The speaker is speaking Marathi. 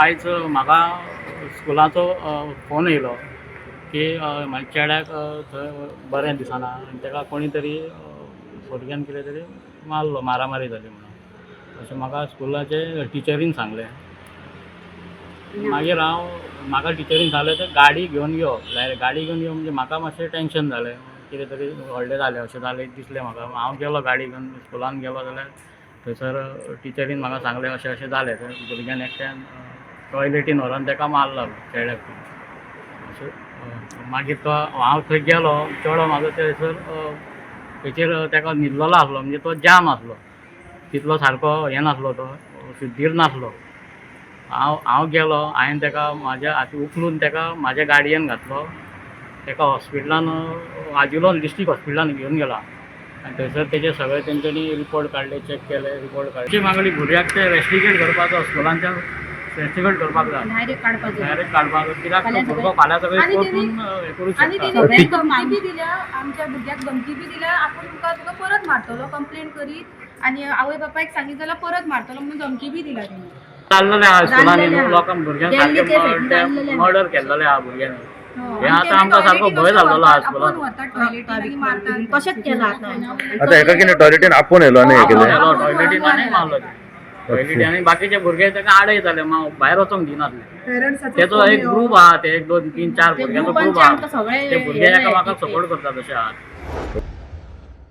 आयज म्हाका स्कुलाचो फोन येयलो की म्हाज्या चेड्याक थंय बरें दिसना आनी ताका कोणी तरी भुरग्यान कितें तरी मारलो, मारामारी जाली म्हणून अशें म्हाका स्कुलाचे टिचरीन सांगलें. मागीर म्हाका टिचरीन सांगलें तर गाडी घेवन यो, डायरेक्ट गाडी घेवन यो म्हणजे म्हाका मातशें टेंशन जालें. कितें तरी व्हडलें जालें अशें जालें दिसलें म्हाका. हांव गेलो गाडी घेवन स्कुलान गेलो जाल्यार थंयसर टिचरीन म्हाका सांगलें अशें अशें जालें. थंय भुरग्यान एकट्यान टॉयलेटीन व्हरोन ताका मारलो चेड्याक. अशें मागीर तो हांव थंय गेलो, चेडो म्हाजो थंयसर थंयचेर ताका न्हिदलेलो आसलो, म्हणजे तो जाम आसलो, तितलो सारको हें नासलो, तो शुद्धीर नासलो. हांव गेलो, हांवें ताका म्हाज्या हाती उखलून ताका म्हाज्या गाडयेन घातलो, ताका हॉस्पिटलान आजिलोन डिस्ट्रिक्ट हॉस्पिटलान घेवन गेलो. आनी थंयसर तेजे सगळे तेंच्यांनी रिपोर्ट काडले, चॅक केले, रिपोर्ट काडले. ती मागली भुरग्याक ते रेस्टिकेट करपाचो स्कुलांच्या रेस्टिकेट करपाक जाय, डायरेक्ट काडपाक, कित्याक भुरगो फाल्यां सगळें परतून हें करूंक शकता. धमकी बी दिल्या, आमच्या भुरग्याक धमकी बी दिल्या, आपूण तुका परत मारतलो कंप्लेंट करीत आनी आवय बापायक सांगितलं जाल्यार परत मारतलो म्हणून धमकी बी दिल्या तेणी. जाल्लेलें आहा स्कुलांनी न्हू, लोकांक भुरग्यांक सारकें मर्डर केल्लेलें आहा भुरग्यांनी. हें आतां आमकां सारको भंय जाल्लो आहा स्कुलान. तशेंच केलां आता हेका कितें टॉयलेटीन आपूण येयलो आनी हें केलें. टॉयलेटीन आनी मारलो टॉयलेटी. आनी बाकीचे भुरगे ताका आडयताले, भायर वचोंक दिनासले. तेचो एक ग्रूप आहा, ते 1 2 3 4 भुरग्यांचो ग्रूप आहा, ते भुरगे एकामेकाक सपोर्ट करता तशें आहा.